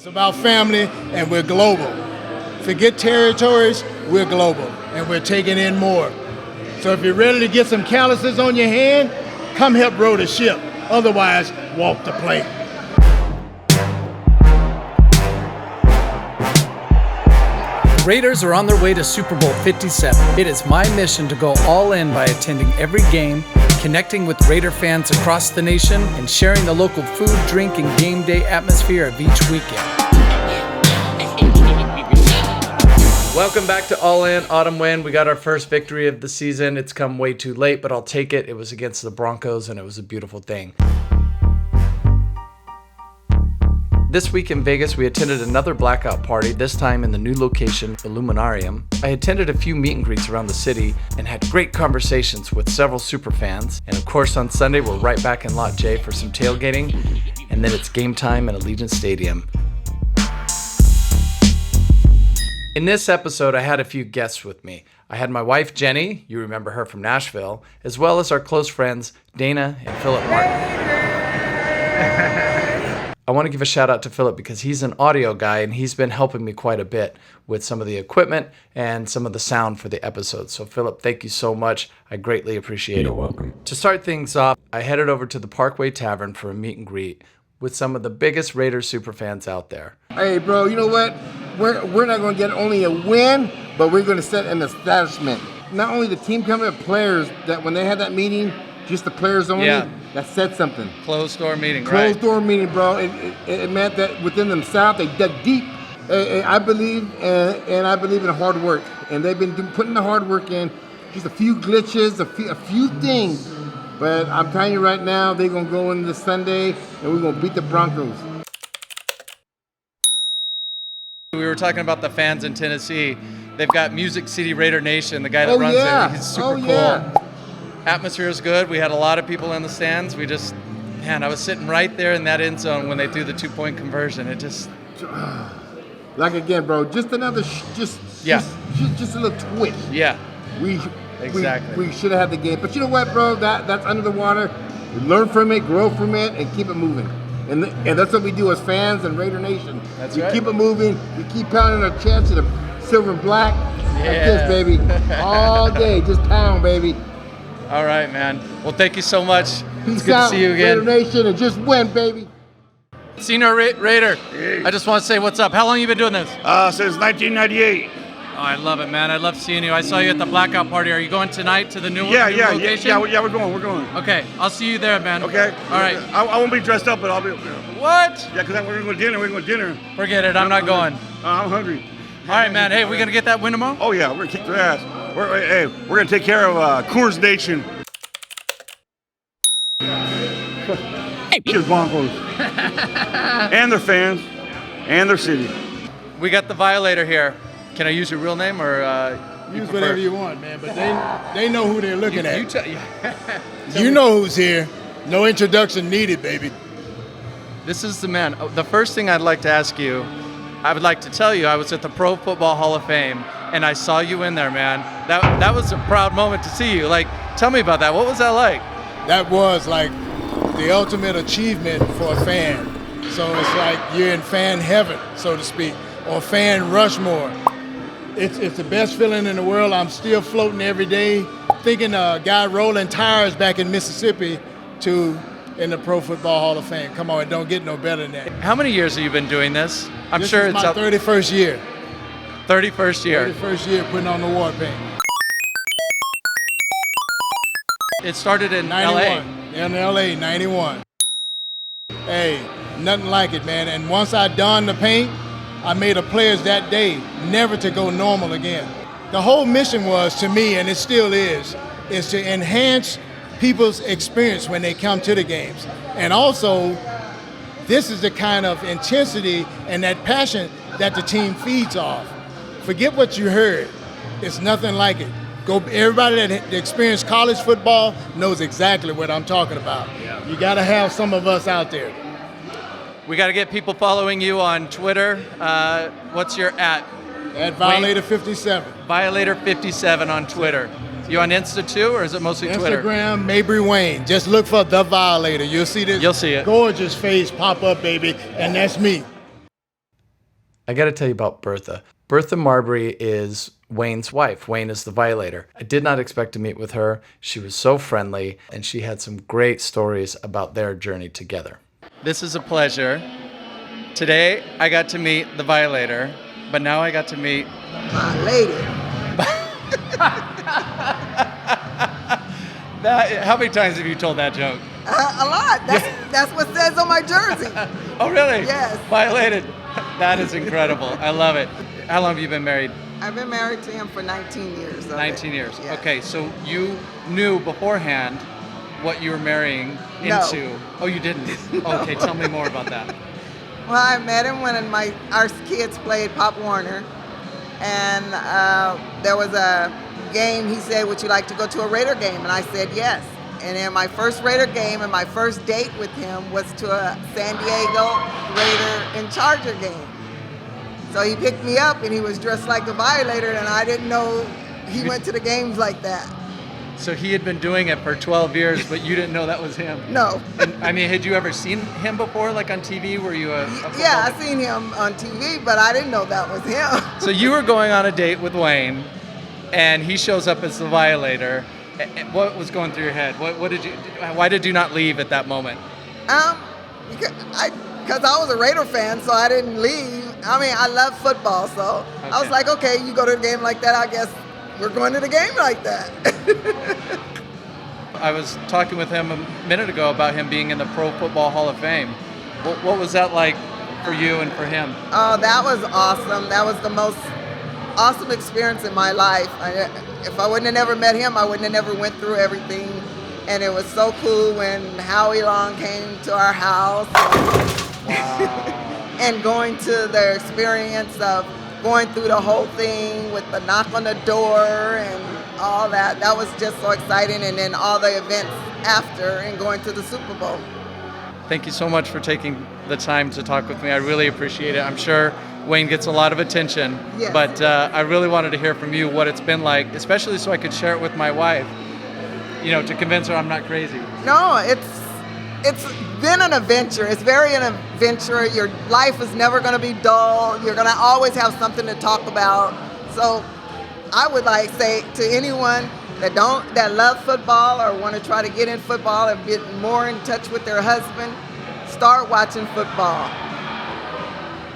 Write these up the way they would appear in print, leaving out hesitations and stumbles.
It's about family, and we're global. Forget territories, we're global, and we're taking in more. So if you're ready to get some calluses on your hand, come help row the ship. Otherwise, walk the plank. Raiders are on their way to Super Bowl 57. It is my mission to go all in by attending every game, connecting with Raider fans across the nation, and sharing the local food, drink, and game day atmosphere of each weekend. Welcome back to All In Autumn Win. We got our first victory of the season. It's come way too late, but I'll take it. It was against the Broncos, and it was a beautiful thing. This week in Vegas, we attended another Blackout party, this time in the new location, Illuminarium. I attended a few meet and greets around the city and had great conversations with several super fans. And of course, on Sunday, we're right back in Lot J for some tailgating, and then it's game time at Allegiant Stadium. In this episode, I had a few guests with me. I had my wife, Jeny, you remember her from Nashville, as well as our close friends, Dayna and Philip Marten. I want to give a shout out to Philip because he's an audio guy and he's been helping me quite a bit with some of the equipment and some of the sound for the episodes. So Philip, thank you so much. I greatly appreciate it. You're welcome. To start things off, I headed over to the Parkway Tavern for a meet and greet with some of the biggest Raiders superfans out there. Hey, bro, you know what? We're not going to get only a win, but we're going to set an establishment. Not only the team coming, but players that when they had that meeting, just the players only, that said something. Closed door meeting, Closed door meeting, bro. It meant that within themselves, they dug deep. I believe, and I believe in hard work. And they've been putting the hard work in. Just a few glitches, a few things. But I'm telling you right now, they're going to go in this Sunday, and we're going to beat the Broncos. We were talking about the fans in Tennessee. They've got Music City Raider Nation, the guy that runs it. He's super cool. Atmosphere is good. We had a lot of people in the stands. I was sitting right there in that end zone when they threw the 2-point conversion. It just... Like again, bro, just another, just a little twist. Yeah. We should have had the game. But you know what, bro? That's under the water. We learn from it, grow from it, and keep it moving. And that's what we do as fans and Raider Nation. That's we right. Keep it moving. We keep pounding our chest to the silver and black. Like this, baby. All day. Just pound, baby. All right, man. Well, thank you so much. Peace it's good out, to see you again. Raider Nation, and just win, baby. Senior Raider, I just want to say what's up. How long have you been doing this? Since 1998. Oh, I love it, man. I love seeing you. I saw you at the Blackout party. Are you going tonight to the new location? Yeah, we're going. Okay, I'll see you there, man. Okay. All right. I won't be dressed up, but I'll be. What? Yeah, because we're going to dinner. Forget it. I'm not going. I'm hungry. All right, man. Hey, we going to get that win tomorrow? Oh, yeah. We're going to kick their ass. We're going to take care of Coors Nation. The Broncos and their fans and their city. We got the Violator here. Can I use your real name or Use whatever you want, man, but they know who they're looking at. You know who's here. No introduction needed, baby. This is the man. The first thing I'd like to ask you, I would like to tell you I was at the Pro Football Hall of Fame and I saw you in there, man. That was a proud moment to see you. Like, tell me about that. What was that like? That was like the ultimate achievement for a fan. So it's like you're in fan heaven, so to speak, or fan Rushmore. It's the best feeling in the world. I'm still floating every day, thinking a guy rolling tires back in Mississippi in the Pro Football Hall of Fame. Come on, it don't get no better than that. How many years have you been doing this? I'm this sure is it's my 31st year. 31st year. 31st year putting on the war paint. It started in 91. LA. In LA, 91. Hey, nothing like it, man. And once I donned the paint, I made a pledge that day never to go normal again. The whole mission was, to me, and it still is to enhance people's experience when they come to the games. And also, this is the kind of intensity and that passion that the team feeds off. Forget what you heard. It's nothing like it. Everybody that experienced college football knows exactly what I'm talking about. Yeah. You got to have some of us out there. We got to get people following you on Twitter. What's your @? At Violator 57. Violator 57 on Twitter. You on Insta too, or is it mostly Twitter? Instagram, Mabry Wayne. Just look for The Violator. You'll see this You'll see it. Gorgeous face pop up, baby, and that's me. I got to tell you about Bertha. Bertha Marbury is Wayne's wife. Wayne is the Violator. I did not expect to meet with her. She was so friendly, and she had some great stories about their journey together. This is a pleasure. Today, I got to meet the Violator, but now I got to meet... My lady. How many times have you told that joke? A lot. That's what says on my jersey. Oh, really? Yes. Violated. That is incredible. I love it. How long have you been married? I've been married to him for 19 years. 19 years. Yes. Okay, so you knew beforehand what you were marrying No. into. Oh, you didn't? Okay, tell me more about that. Well, I met him when our kids played Pop Warner, and there was a game. He said, "Would you like to go to a Raider game?" And I said yes. And then my first Raider game and my first date with him was to a San Diego Raider and Charger game. So he picked me up, and he was dressed like the Violator, and I didn't know he went to the games like that. So he had been doing it for 12 years, but you didn't know that was him? No. And, I mean, had you ever seen him before, like on TV? Were you a Yeah, I seen him on TV, but I didn't know that was him. So you were going on a date with Wayne, and he shows up as the Violator. What was going through your head? Why did you not leave at that moment? Because I was a Raider fan, so I didn't leave. I mean, I love football, so I was like, okay, you go to a game like that, I guess we're going to the game like that. I was talking with him a minute ago about him being in the Pro Football Hall of Fame. What was that like for you and for him? Oh, that was awesome. That was the most awesome experience in my life. If I wouldn't have never met him, I wouldn't have never went through everything. And it was so cool when Howie Long came to our house. Wow. And going to the experience of going through the whole thing with the knock on the door and all that. That was just so exciting. And then all the events after and going to the Super Bowl. Thank you so much for taking the time to talk with me. I really appreciate it. I'm sure Wayne gets a lot of attention, Yes. but I really wanted to hear from you what it's been like, especially so I could share it with my wife, to convince her I'm not crazy. No, it's been an adventure. It's very an adventure. Your life is never going to be dull. You're going to always have something to talk about. So I would say to anyone that love football or want to try to get in football and get more in touch with their husband, start watching football.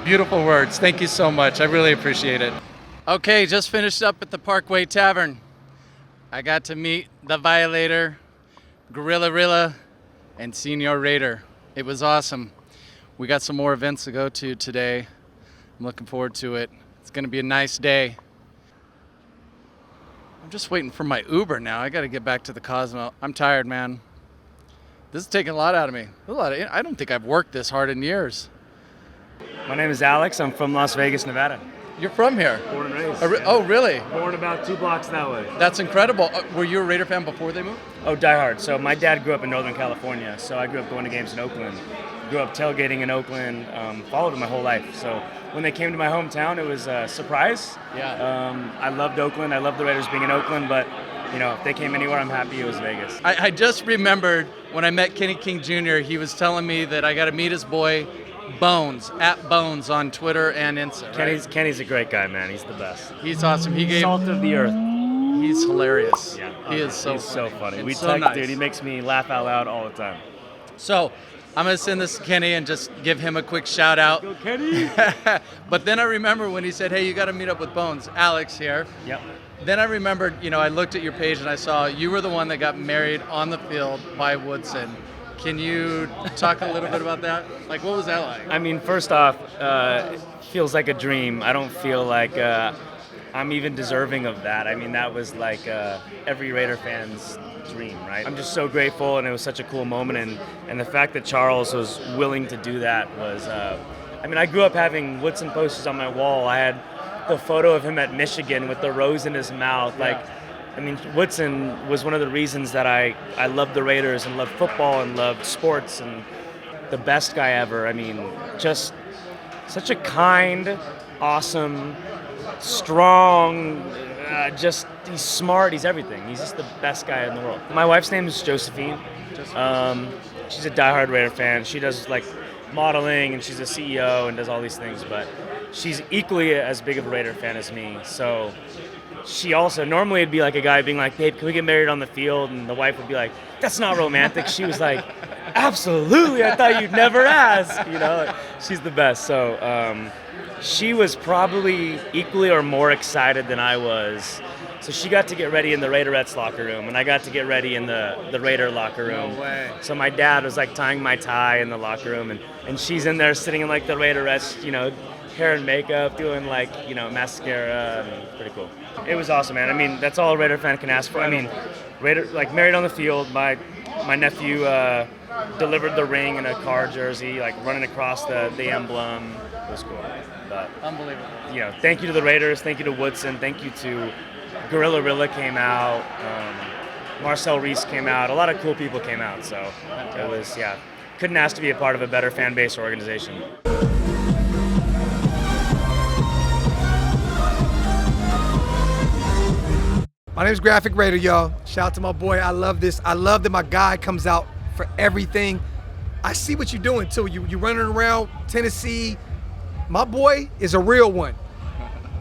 Beautiful words. Thank you so much. I really appreciate it. Okay, just finished up at the Parkway Tavern. I got to meet the Violator, Gorilla Rilla, and Senior Raider. It was awesome. We got some more events to go to today. I'm looking forward to it. It's going to be a nice day. I'm just waiting for my Uber now. I got to get back to the Cosmo. I'm tired, man. This is taking a lot out of me. I don't think I've worked this hard in years. My name is Alex. I'm from Las Vegas, Nevada. You're from here? Born and raised. Oh, really? Born about 2 blocks that way. That's incredible. Were you a Raider fan before they moved? Oh, diehard. So my dad grew up in Northern California, so I grew up going to games in Oakland. Grew up tailgating in Oakland, followed them my whole life. So when they came to my hometown, it was a surprise. Yeah. I loved Oakland. I loved the Raiders being in Oakland, but if they came anywhere, I'm happy it was Vegas. I just remembered when I met Kenny King Jr., he was telling me that I got to meet his boy, Bones, @Bones on Twitter and Insta. Right? Kenny's a great guy, man. He's the best. He's awesome. Salt of the earth. He's hilarious. Yeah. He's so funny. And We so text, nice. dude. He makes me laugh out loud all the time. So I'm going to send this to Kenny and just give him a quick shout out. Go, Kenny! But then I remember when he said, hey, you got to meet up with Bones. Alex here. Yep. Then I remembered, I looked at your page and I saw you were the one that got married on the field by Woodson. Can you talk a little bit about that? Like, what was that like? I mean, first off, it feels like a dream. I don't feel like I'm even deserving of that. I mean, that was like every Raider fan's dream, right? I'm just so grateful, and it was such a cool moment. And the fact that Charles was willing to do that was, I grew up having Woodson posters on my wall. I had the photo of him at Michigan with the rose in his mouth. Woodson was one of the reasons that I loved the Raiders and loved football and loved sports, and the best guy ever. I mean, just such a kind, awesome, strong, he's smart, he's everything. He's just the best guy in the world. My wife's name is Josephine. She's a diehard Raider fan. She does modeling and she's a CEO and does all these things, but she's equally as big of a Raider fan as me. So she also, normally it'd be like a guy being like, babe, can we get married on the field? And the wife would be like, that's not romantic. She was like, absolutely, I thought you'd never ask. You know, she's the best. So she was probably equally or more excited than I was. So she got to get ready in the Raiderettes locker room, and I got to get ready in the Raider locker room. No way. So my dad was like tying my tie in the locker room, and she's in there sitting in like the Raiderettes, you know, hair and makeup, doing like, you know, mascara. Pretty cool. It was awesome, man. I mean, that's all a Raider fan can ask for. I mean, Raider, like married on the field. My nephew delivered the ring in a car jersey, like running across the emblem. It was cool. But, Unbelievable. you know, thank you to the Raiders. Thank you to Woodson. Thank you to Gorilla Rilla came out. Marcel Reese came out. A lot of cool people came out. So it was, yeah, couldn't ask to be a part of a better fan base or organization. My name is Graphic Raider, y'all. Shout out to my boy. I love this. I love that my guy comes out for everything. I see what you're doing too. You running around Tennessee. My boy is a real one.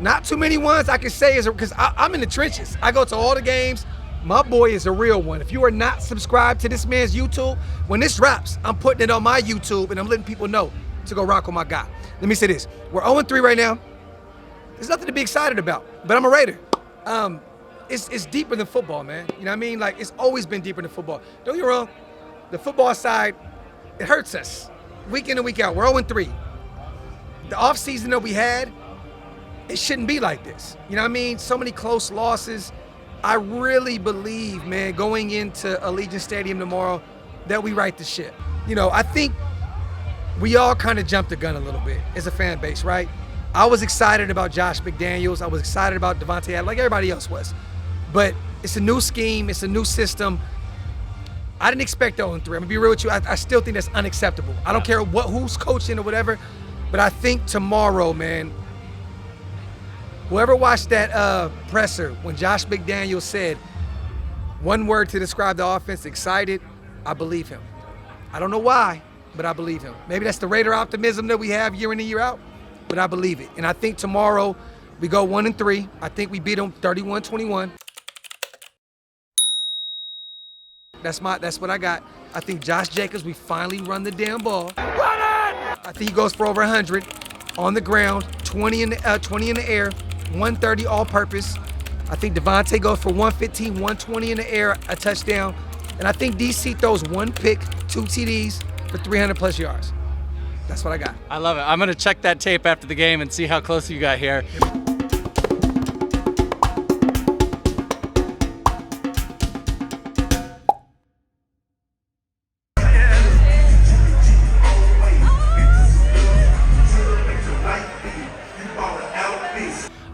Not too many ones I can say is because I'm in the trenches. I go to all the games. My boy is a real one. If you are not subscribed to this man's YouTube, when this drops, I'm putting it on my YouTube and I'm letting people know to go rock with my guy. Let me say this. We're 0-3 right now. There's nothing to be excited about, but I'm a Raider. It's deeper than football, man. You know what I mean? Like, it's always been deeper than football. Don't get me wrong, the football side, it hurts us. Week in and week out, we're 0-3. The offseason that we had, it shouldn't be like this. You know what I mean? So many close losses. I really believe, man, going into Allegiant Stadium tomorrow, that we right the ship. You know, I think we all kind of jumped the gun a little bit as a fan base, right? I was excited about Josh McDaniels. I was excited about Devontae Adams, like everybody else was. But it's a new scheme. It's a new system. I didn't expect 0-3. I'm going to be real with you. I still think that's unacceptable. I don't care who's coaching or whatever. But I think tomorrow, man, whoever watched that presser when Josh McDaniels said one word to describe the offense, excited, I believe him. I don't know why, but I believe him. Maybe that's the Raider optimism that we have year in and year out, but I believe it. And I think tomorrow we go 1-3. I think we beat them 31-21. That's what I got. I think Josh Jacobs, we finally run the damn ball. Run it! I think he goes for over 100 on the ground, 20 in the air, 130 all-purpose. I think Devontae goes for 115, 120 in the air, a touchdown. And I think DC throws one pick, 2 TDs for 300-plus yards. That's what I got. I love it. I'm going to check that tape after the game and see how close you got here.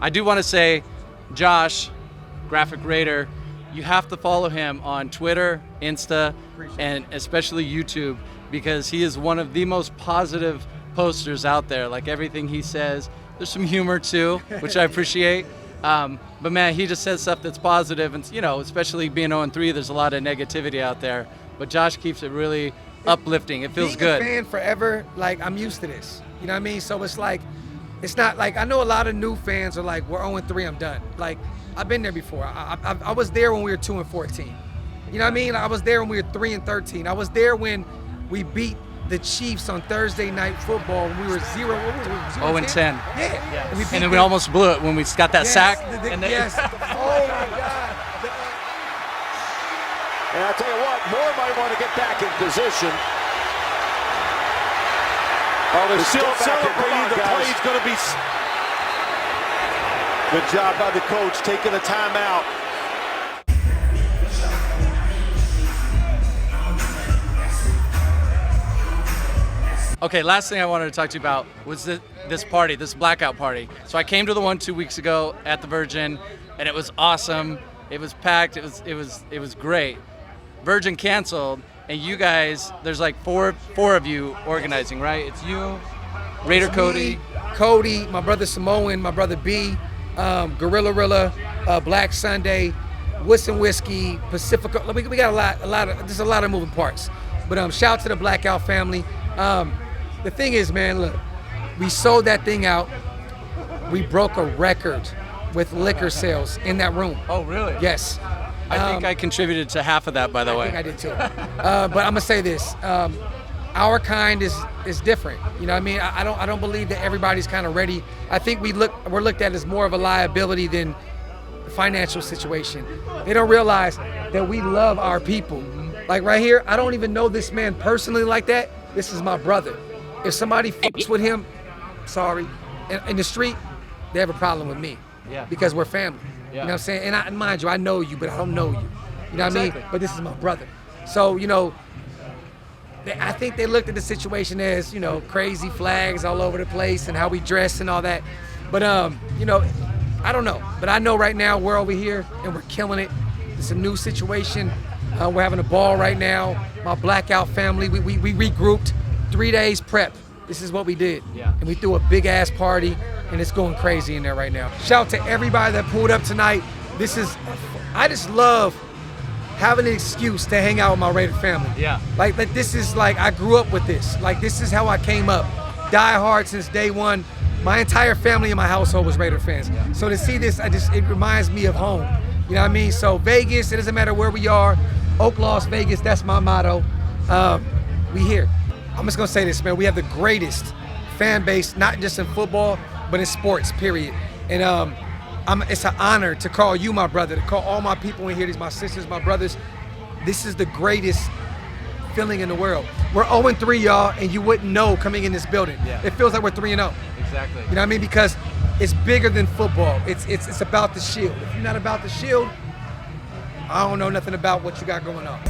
I do want to say, Josh, Graphic Raider, you have to follow him on Twitter, Insta, and especially YouTube, because he is one of the most positive posters out there. Like, everything he says, there's some humor too, which I appreciate. But man, he just says stuff that's positive, and you know, especially being 0-3, there's a lot of negativity out there. But Josh keeps it really uplifting. It feels good. Being a fan forever, like, I'm used to this. You know what I mean? So it's like, it's not like, I know a lot of new fans are like, we're 0-3, I'm done. Like, I've been there before. I was there when we were 2-14. You know what I mean? I was there when we were 3-13. I was there when we beat the Chiefs on Thursday Night Football when we were 0-10. Yeah. And then we almost blew it when we got that sack. Yes. Oh my God. And I'll tell you what, Moore might want to get back in position. Oh, they're still celebrating. The play's going to be. Good job by the coach taking a timeout. Okay, last thing I wanted to talk to you about was this party, this blackout party. So I came to the one 2 weeks ago at the Virgin, and it was awesome. It was packed. It was great. Virgin canceled, and you guys, there's like four of you organizing, right? It's you, Raider Me, Cody, my brother Samoan, my brother B, Gorilla Rilla, Black Sunday, Woodson Whiskey, Pacifica. We got a lot of moving parts. But shout out to the Blackout family. The thing is, man, look, we sold that thing out. We broke a record with liquor sales in that room. Oh, really? Yes. I think I contributed to half of that, by the way. I think I did too. But I'm gonna say this: our kind is different. You know what I mean? I don't believe that everybody's kind of ready. I think we're looked at as more of a liability than a financial situation. They don't realize that we love our people. Like right here, I don't even know this man personally like that. This is my brother. If somebody fucks with him, sorry, in the street, they have a problem with me. Yeah. Because we're family. Yeah. You know what I'm saying? And mind you, I know you, but I don't know you. You know what I Exactly. mean? But this is my brother. So, you know, I think they looked at the situation as, you know, crazy flags all over the place and how we dress and all that. But, you know, I don't know. But I know right now we're over here and we're killing it. It's a new situation. We're having a ball right now. My Blackout family, we regrouped. 3 days prep. This is what we did. Yeah. And we threw a big ass party and it's going crazy in there right now. Shout out to everybody that pulled up tonight. I just love having an excuse to hang out with my Raider family. Yeah. Like this is like, I grew up with this. Like this is how I came up. Die hard since day one. My entire family in my household was Raider fans. Yeah. So to see this, it reminds me of home. You know what I mean? So Vegas, it doesn't matter where we are. Oak, Las Vegas, that's my motto. We here. I'm just gonna say this, man. We have the greatest fan base, not just in football, but in sports, period. And it's an honor to call you my brother, to call all my people in here, these my sisters, my brothers. This is the greatest feeling in the world. We're 0-3, y'all, and you wouldn't know coming in this building. Yeah. It feels like we're 3-0. Exactly. You know what I mean? Because it's bigger than football. It's about the shield. If you're not about the shield, I don't know nothing about what you got going on.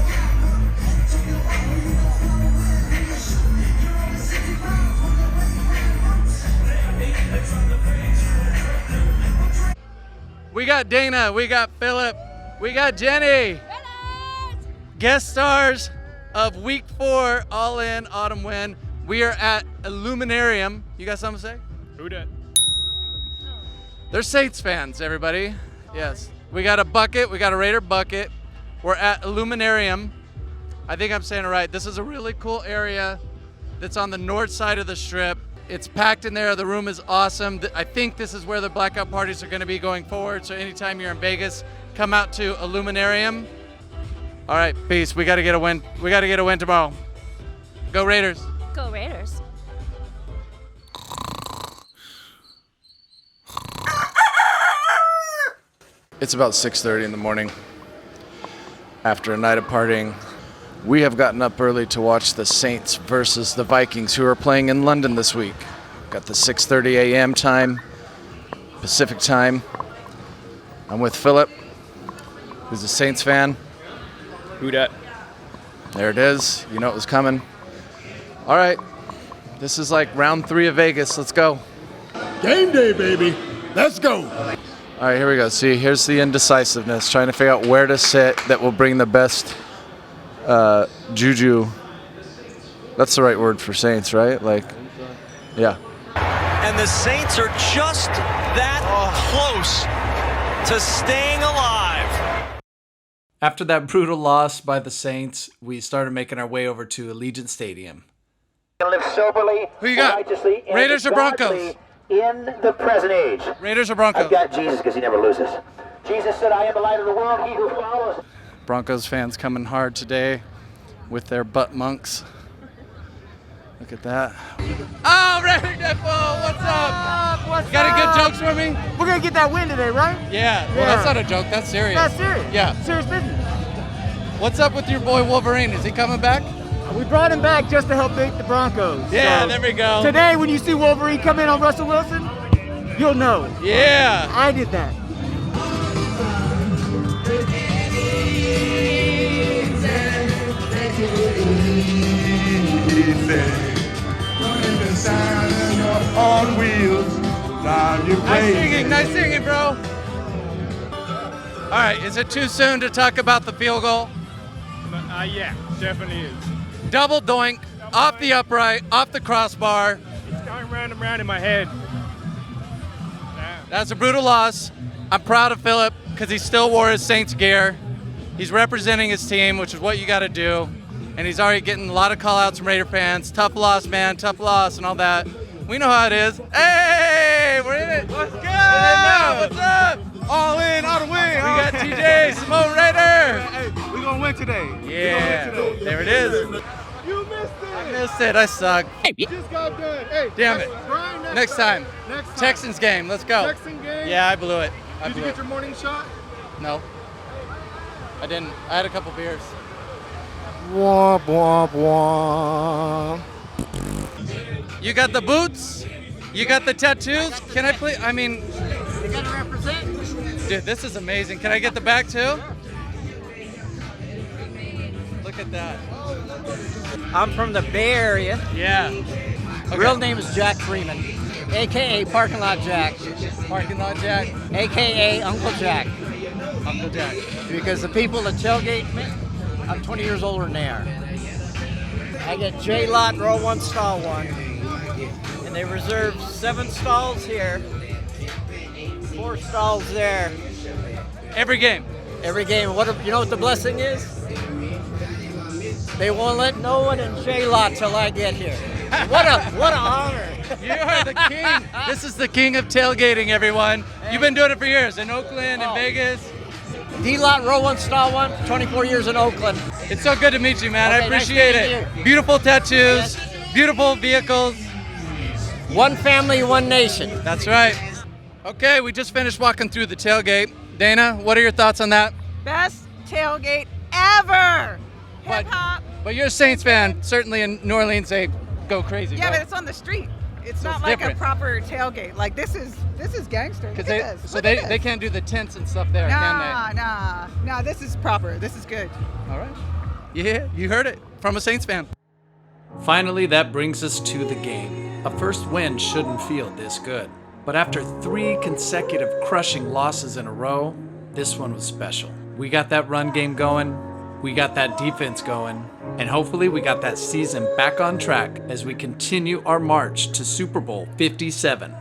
We got Dayna, we got Philip, we got Jeny. Guest stars of week 4 All In Autumn Win. We are at Illuminarium. You got something to say? Who dat? They're Saints fans, everybody. Yes. We got a bucket, we got a Raider bucket. We're at Illuminarium. I think I'm saying it right. This is a really cool area that's on the north side of the strip. It's packed in there. The room is awesome. I think this is where the Blackout parties are going to be going forward. So anytime you're in Vegas, come out to Illuminarium. All right, peace. We got to get a win. We got to get a win tomorrow. Go Raiders. Go Raiders. It's about 6:30 in the morning. After a night of partying, we have gotten up early to watch the Saints versus the Vikings, who are playing in London this week. Got the 6:30 a.m. time, Pacific time. I'm with Philip, who's a Saints fan. Who dat? There it is. You know it was coming. All right. This is like round 3 of Vegas. Let's go. Game day, baby. Let's go. All right, here we go. See, here's the indecisiveness, trying to figure out where to sit that will bring the best juju. That's the right word for Saints, right? Like, yeah. And the Saints are just that close to staying alive. After that brutal loss by the Saints, we started making our way over to Allegiant Stadium. Live soberly, Who you got? righteously, and Raiders or Broncos? godly in the present age. Raiders or Broncos? I've got Jesus because he never loses. Jesus said, I am the light of the world. He who follows. Broncos fans coming hard today with their butt monks. Look at that. Oh, Raider Defo, what's up? What's You got any good jokes for me? We're gonna get that win today, right? Yeah. Well, that's not a joke. That's serious. That's serious. Yeah. Serious business. What's up with your boy Wolverine? Is he coming back? We brought him back just to help beat the Broncos. Yeah, So there we go. Today, when you see Wolverine come in on Russell Wilson, you'll know. Yeah. I did that. On wheels, drive you crazy. Nice singing, bro. All right, is it too soon to talk about the field goal? Yeah, definitely is. Double doink, off the upright, off the crossbar. It's going round and round in my head. That's a brutal loss. I'm proud of Philip because he still wore his Saints gear. He's representing his team, which is what you got to do. and he's already getting a lot of call-outs from Raider fans. Tough loss, man, tough loss, and all that. We know how it is. Hey, we're in it. Let's go. What's up? All in, all the way. We got TJ, Simone Raider. Hey, we're going to win today. Yeah, there it is. You missed it. I missed it. I suck. Just got done. Hey, Damn it. Brian, Next time. Texans game. Let's go. Texan game. Yeah, I blew it. Did you get your morning shot? No. I didn't. I had a couple beers. Womp, womp, womp. You got the boots? You got the tattoos? Can I please? I mean, You gotta represent. dude, this is amazing. Can I get the back too? Look at that. I'm from the Bay Area. Yeah. Okay. Real name is Jack Freeman, AKA Parking Lot Jack, Parking lot Jack. AKA Uncle Jack. Uncle Jack. Because the people that tailgate me, I'm 20 years older than they are. I get J lot, row 1, stall 1. And they reserve 7 stalls here, 4 stalls there. Every game. Every game. You know what the blessing is? They won't let no one in J lot till I get here. What an honor. You are the king. This is the king of tailgating, everyone. You've been doing it for years in Oakland and Vegas. D lot, row 1, stall 1, 24 years in Oakland. It's so good to meet you, man. I Okay, nice appreciate meeting it. Beautiful tattoos, beautiful vehicles. One family, one nation. That's right. Okay, we just finished walking through the tailgate. Dayna, what are your thoughts on that? Best tailgate ever. But- Hip hop. But you're a Saints fan. Certainly in New Orleans, they go crazy. Yeah, right? but it's on the street. It's So not it's like different. a proper tailgate. Like this is gangster. Look Because at this. so Look at they this. can't do the tents and stuff there, Nah, can nah. This is proper. This is good. they? All right. Yeah, you heard it from a Saints fan. Finally, that brings us to the game. A first win shouldn't feel this good. But after 3 consecutive crushing losses in a row, this one was special. We got that run game going, we got that defense going, and hopefully we got that season back on track as we continue our march to Super Bowl 57.